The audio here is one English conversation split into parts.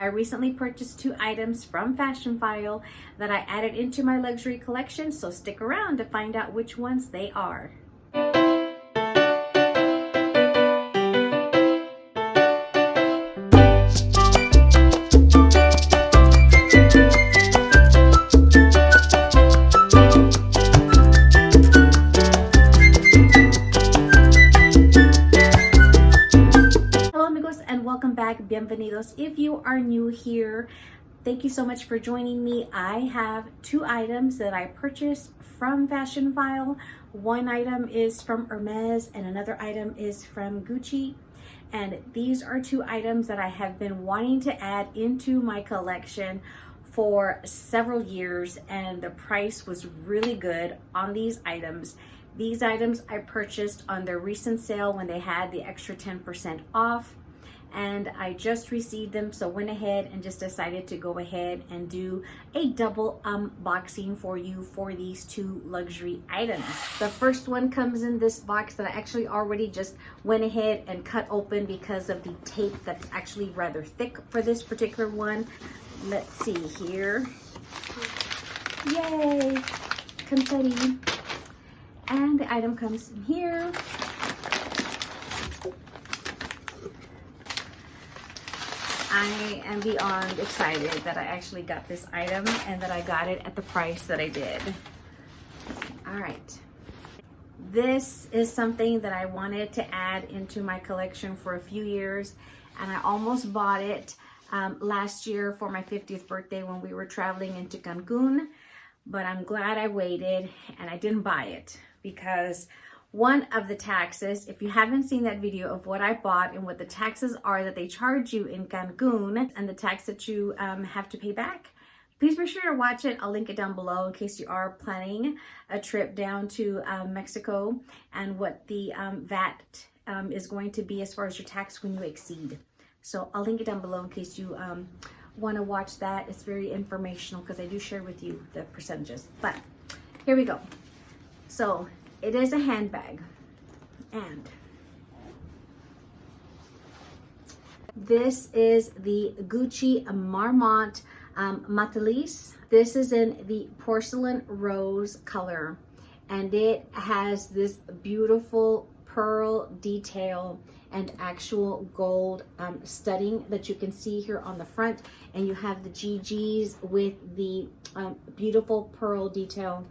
I recently purchased 2 items from Fashionphile that I added into my luxury collection, so stick around to find out which ones they are. And welcome back, bienvenidos. If you are new here, thank you so much for joining me. I have 2 items that I purchased from Fashionphile. One item is from Hermes and another item is from Gucci. And these are 2 items that I have been wanting to add into my collection for several years, and the price was really good on these items. These items I purchased on their recent sale when they had the extra 10% off. And I just received them, so went ahead and just decided to go ahead and do a double unboxing for you for these 2 luxury items. The first one comes in this box that I actually already just went ahead and cut open because of the tape that's actually rather thick for this particular one. Let's see here. Yay! Confetti. And the item comes in here. I am beyond excited that I actually got this item and that I got it at the price that I did. All right. This is something that I wanted to add into my collection for a few years, and I almost bought it last year for my 50th birthday when we were traveling into Cancun, but I'm glad I waited and I didn't buy it because one of the taxes, if you haven't seen that video of what I bought and what the taxes are that they charge you in Cancun and the tax that you have to pay back, please be sure to watch it. I'll link it down below in case you are planning a trip down to Mexico, and what the VAT is going to be as far as your tax when you exceed. So I'll link it down below in case you want to watch that. It's very informational because I do share with you the percentages. But here we go. So it is a handbag, and this is the Gucci Marmont Matalis. This is in the porcelain rose color, and it has this beautiful pearl detail and actual gold studding that you can see here on the front, and you have the GGs with the beautiful pearl detail.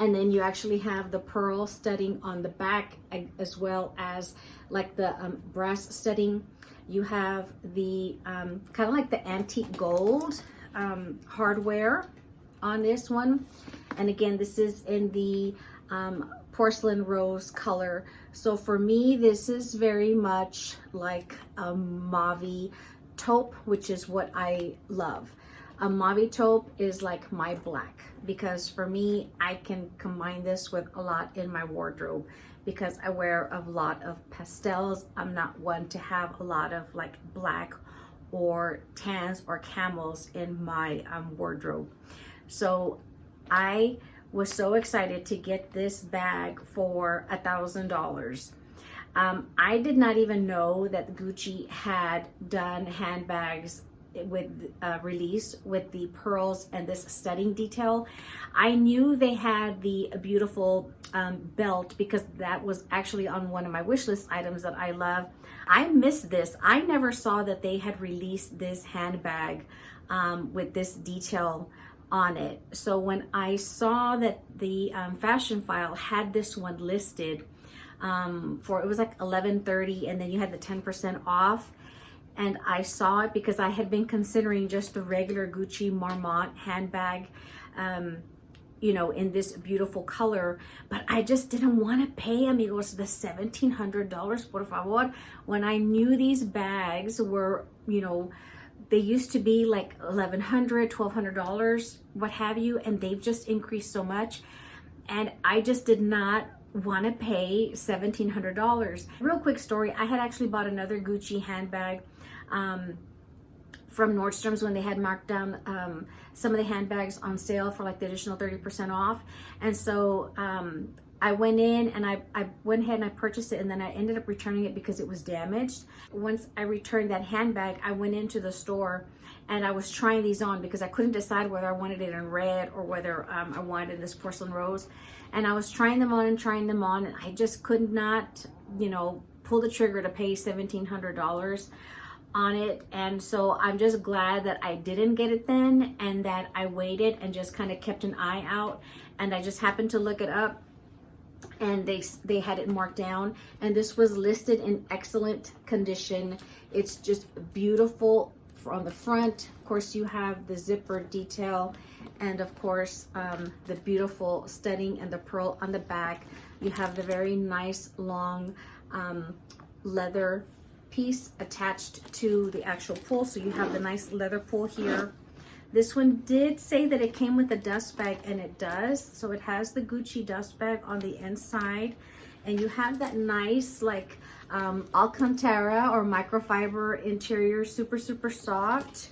And then you actually have the pearl studding on the back, as well as like the brass studding. You have the kind of like the antique gold hardware on this one. And again, this is in the porcelain rose color. So for me, this is very much like a mauve taupe, which is what I love. A mauve taupe is like my black, because for me, I can combine this with a lot in my wardrobe because I wear a lot of pastels. I'm not one to have a lot of like black or tans or camels in my wardrobe. So I was so excited to get this bag for $1,000. I did not even know that Gucci had done handbags with release with the pearls and this studding detail. I knew they had the beautiful belt because that was actually on one of my wish list items that I love. I missed this. I never saw that they had released this handbag with this detail on it. So when I saw that the Fashionphile had this one listed for, it was like $11.30, and then you had the 10% off. And I saw it because I had been considering just the regular Gucci Marmont handbag, you know, in this beautiful color. But I just didn't want to pay, amigos, the $1,700, por favor. When I knew these bags were, you know, they used to be like $1,100, $1,200, what have you. And they've just increased so much. And I just did not want to pay $1,700. Real quick story. I had actually bought another Gucci handbag from Nordstrom's when they had marked down some of the handbags on sale for like the additional 30% off. And so I went in and I went ahead and I purchased it, and then I ended up returning it because it was damaged. Once I returned that handbag, I went into the store and I was trying these on because I couldn't decide whether I wanted it in red or whether I wanted this porcelain rose. And I was trying them on and I just could not, you know, pull the trigger to pay $1,700 on it. And so I'm just glad that I didn't get it then, and that I waited and just kind of kept an eye out. And I just happened to look it up, and they had it marked down, and this was listed in excellent condition. It's just beautiful on the front. Of course, you have the zipper detail, and of course the beautiful studding and the pearl on the back. You have the very nice long leather piece attached to the actual pull, so you have the nice leather pull here. This one did say that it came with a dust bag, and it does. So it has the Gucci dust bag on the inside, and you have that nice like Alcantara or microfiber interior, super soft.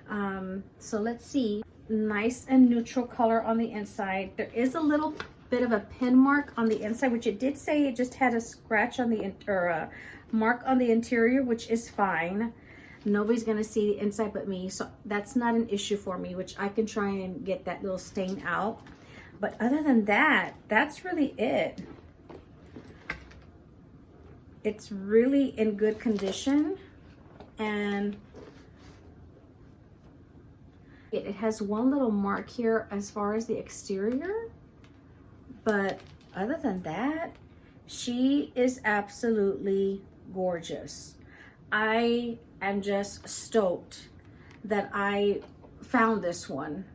So let's see, nice and neutral color on the inside. There is a little bit of a pin mark on the inside, which it did say it just had a scratch on the mark on the interior, which is fine. Nobody's gonna see the inside but me, so that's not an issue for me, which I can try and get that little stain out. But other than that, that's really it. It's really in good condition, and it has one little mark here as far as the exterior, but other than that, she is absolutely gorgeous. I am just stoked that I found this one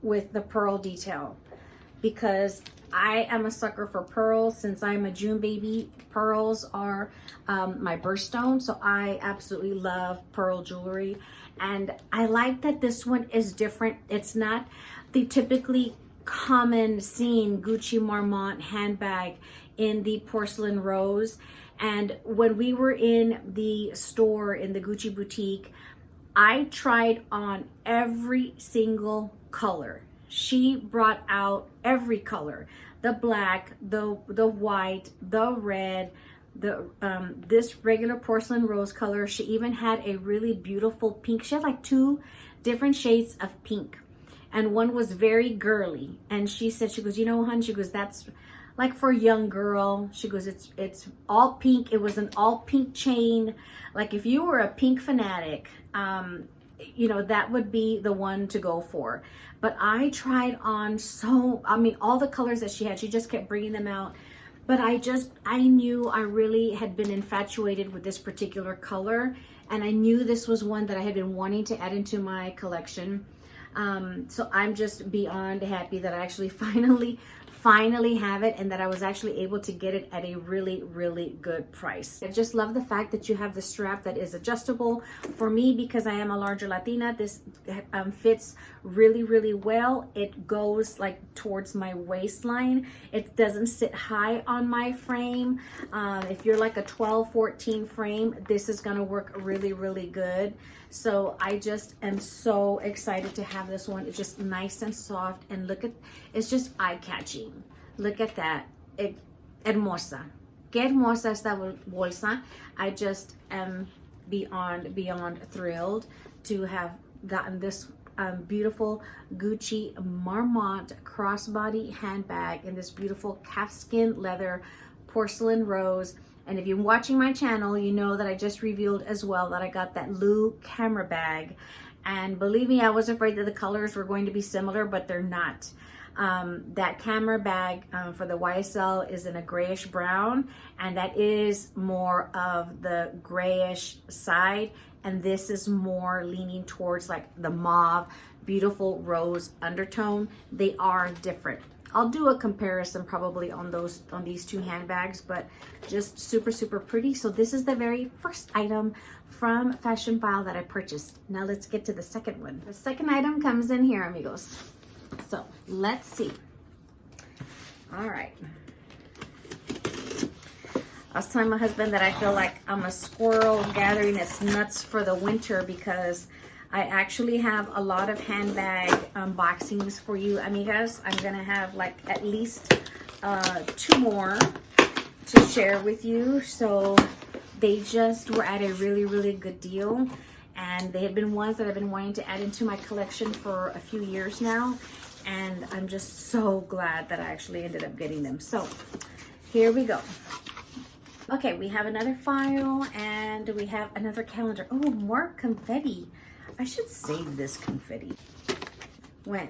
with the pearl detail, because I am a sucker for pearls. Since I'm a June baby, pearls are my birthstone, so I absolutely love pearl jewelry. And I like that this one is different. It's not the typically common seen Gucci Marmont handbag in the porcelain rose. And when we were in the store, in the Gucci boutique, I tried on every single color. She brought out every color: the black, the white, the red, the this regular porcelain rose color. She even had a really beautiful pink. She had like 2 different shades of pink, and one was very girly. And she said, she goes, you know, hun, she goes, that's like for a young girl. She goes, it's all pink. It was an all pink chain. Like if you were a pink fanatic, you know, that would be the one to go for. But I tried on all the colors that she had. She just kept bringing them out. But I knew I really had been infatuated with this particular color, and I knew this was one that I had been wanting to add into my collection. So I'm just beyond happy that I actually finally have it, and that I was actually able to get it at a really good price. I just love the fact that you have the strap that is adjustable. For me, because I am a larger Latina, this fits really well. It goes like towards my waistline. It doesn't sit high on my frame. If you're like a 12-14 frame, this is gonna work really good. So I just am so excited to have this one. It's just nice and soft, and look at, it's just eye-catching. Look at that. Hermosa. Qué hermosa esta bolsa. I just am beyond thrilled to have gotten this beautiful Gucci Marmont crossbody handbag in this beautiful calfskin leather porcelain rose. And if you're watching my channel, you know that I just revealed as well that I got that Lou camera bag. And believe me, I was afraid that the colors were going to be similar, but they're not. That camera bag for the YSL is in a grayish brown, and that is more of the grayish side. And this is more leaning towards like the mauve, beautiful rose undertone. They are different. I'll do a comparison probably on these 2 handbags, but just super pretty. So this is the very first item from Fashionphile that I purchased. Now let's get to the second one. The second item comes in here, amigos. So let's see. All right. I was telling my husband that I feel like I'm a squirrel gathering its nuts for the winter, because I actually have a lot of handbag unboxings for you, amigas. I'm gonna have like at least 2 more to share with you. So they just were at a really, really good deal. And they had been ones that I've been wanting to add into my collection for a few years now. And I'm just so glad that I actually ended up getting them. So here we go. Okay, we have another file and we have another calendar. Oh, more confetti. I should save this confetti. When?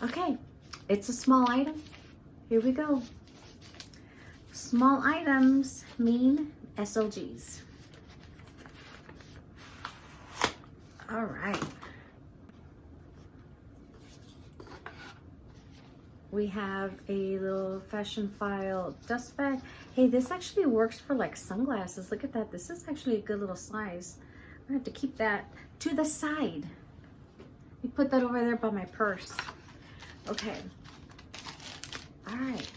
Okay, it's a small item. Here we go. Small items mean SLGs. All right. We have a little Fashionphile dust bag. Hey, this actually works for like sunglasses. Look at that. This is actually a good little size. I'm gonna have to keep that to the side. You put that over there by my purse. Okay. All right.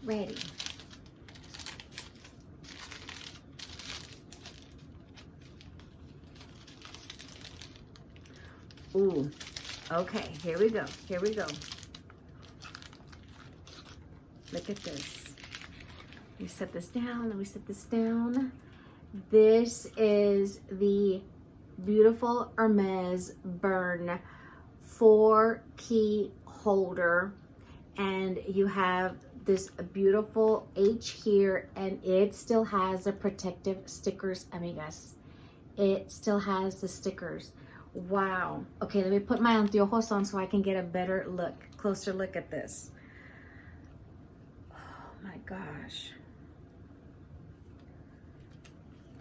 Ready. Ooh. Okay, here we go. Here we go. Look at this. We set this down and we set this down. This is the beautiful Hermes Burn 4-key holder. And you have this beautiful H here, and it still has the protective stickers, amigas. It still has the stickers. Wow. Okay, let me put my anteojos on so I can get a better look, closer look at this. Oh my gosh.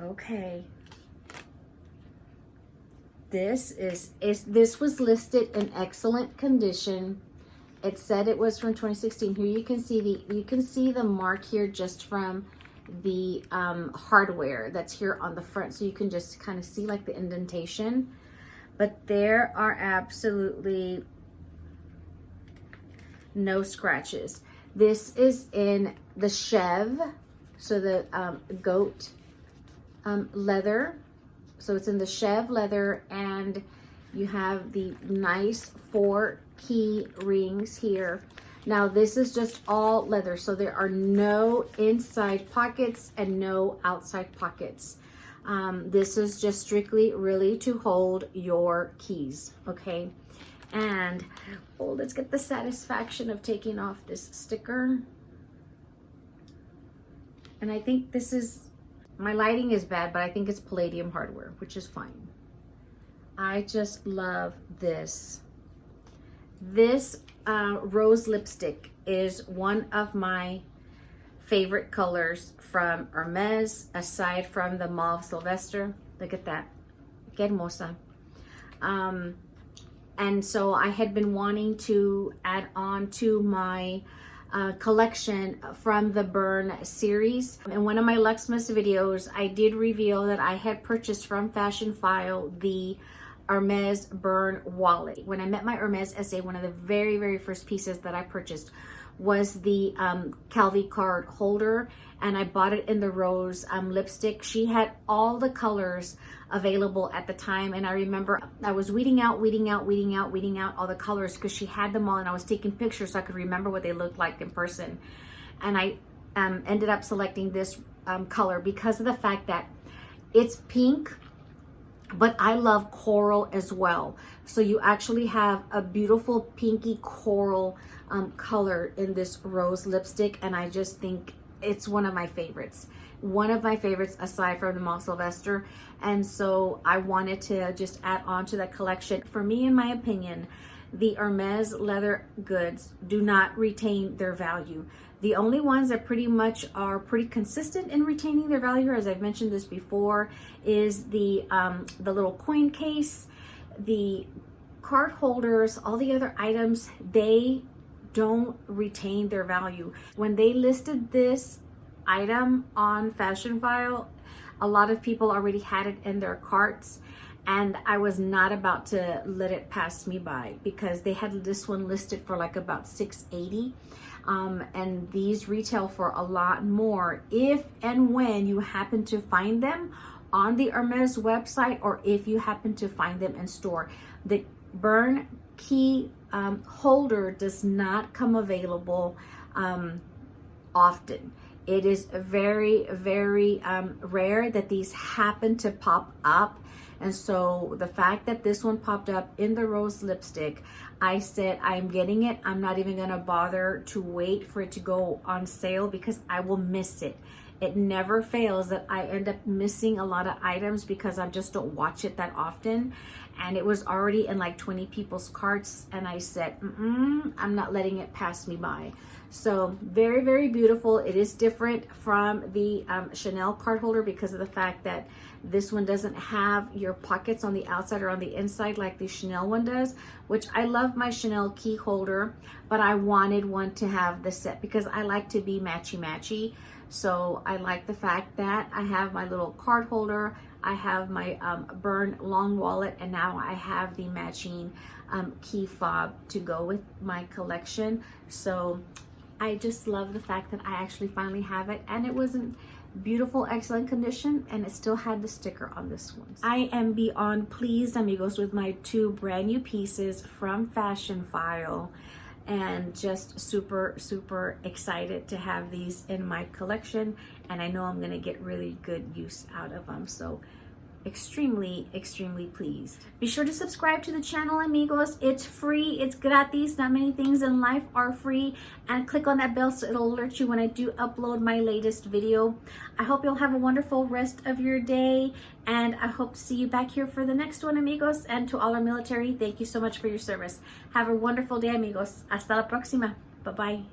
Okay. This was listed in excellent condition. It said it was from 2016. Here you can see the mark here just from the hardware that's here on the front, so you can just kind of see like the indentation. But there are absolutely no scratches. This is in the chev, so the goat leather. So it's in the chev leather, and you have the nice 4-key rings here. Now this is just all leather, so there are no inside pockets and no outside pockets. This is just strictly really to hold your keys, okay? And, oh, let's get the satisfaction of taking off this sticker. And I think this is, my lighting is bad, but I think it's palladium hardware, which is fine. I just love this. This rose lipstick is one of my favorite colors from Hermes, aside from the Mauve Sylvester. Look at that. Que hermosa. And so I had been wanting to add on to my collection from the Burn series. In one of my Luxmas videos, I did reveal that I had purchased from Fashionphile the Hermes Burn wallet. When I met my Hermes SA, one of the very, very first pieces that I purchased was the Calvi card holder, and I bought it in the rose lipstick. She had all the colors available at the time, and I remember I was weeding out all the colors because she had them all, and I was taking pictures so I could remember what they looked like in person. And I ended up selecting this color because of the fact that it's pink, but I love coral as well. So you actually have a beautiful pinky coral color in this rose lipstick, and I just think it's one of my favorites. One of my favorites aside from the Mauve Sylvester. And so I wanted to just add on to that collection. For me, in my opinion, the Hermes leather goods do not retain their value. The only ones that pretty much are pretty consistent in retaining their value, as I've mentioned this before, is the little coin case, the card holders, all the other items. They don't retain their value. When they listed this item on Fashionphile, a lot of people already had it in their carts, and I was not about to let it pass me by because they had this one listed for like about $680. and these retail for a lot more if and when you happen to find them on the Hermes website, or if you happen to find them in store. The burn key holder does not come available often. It is very, very rare that these happen to pop up. And so the fact that this one popped up in the rose lipstick, I said, I'm getting it. I'm not even gonna bother to wait for it to go on sale because I will miss it. It never fails that I end up missing a lot of items because I just don't watch it that often. And it was already in like 20 people's carts, and I said, I'm not letting it pass me by. So very, very beautiful. It is different from the Chanel card holder because of the fact that this one doesn't have your pockets on the outside or on the inside like the Chanel one does, which I love my Chanel key holder, but I wanted one to have the set because I like to be matchy-matchy. So I like the fact that I have my little card holder, I have my burn long wallet, and now I have the matching key fob to go with my collection. So I just love the fact that I actually finally have it, and it was in beautiful, excellent condition, and it still had the sticker on this one. I am beyond pleased, amigos, with my 2 brand new pieces from Fashionphile, and just super, super excited to have these in my collection, and I know I'm gonna get really good use out of them. So extremely, extremely pleased. Be sure to subscribe to the channel, amigos. It's free, it's gratis. Not many things in life are free. And click on that bell so it'll alert you when I do upload my latest video. I hope you'll have a wonderful rest of your day, and I hope to see you back here for the next one, amigos. And to all our military, thank you so much for your service. Have a wonderful day, amigos. Hasta la próxima. Bye-bye.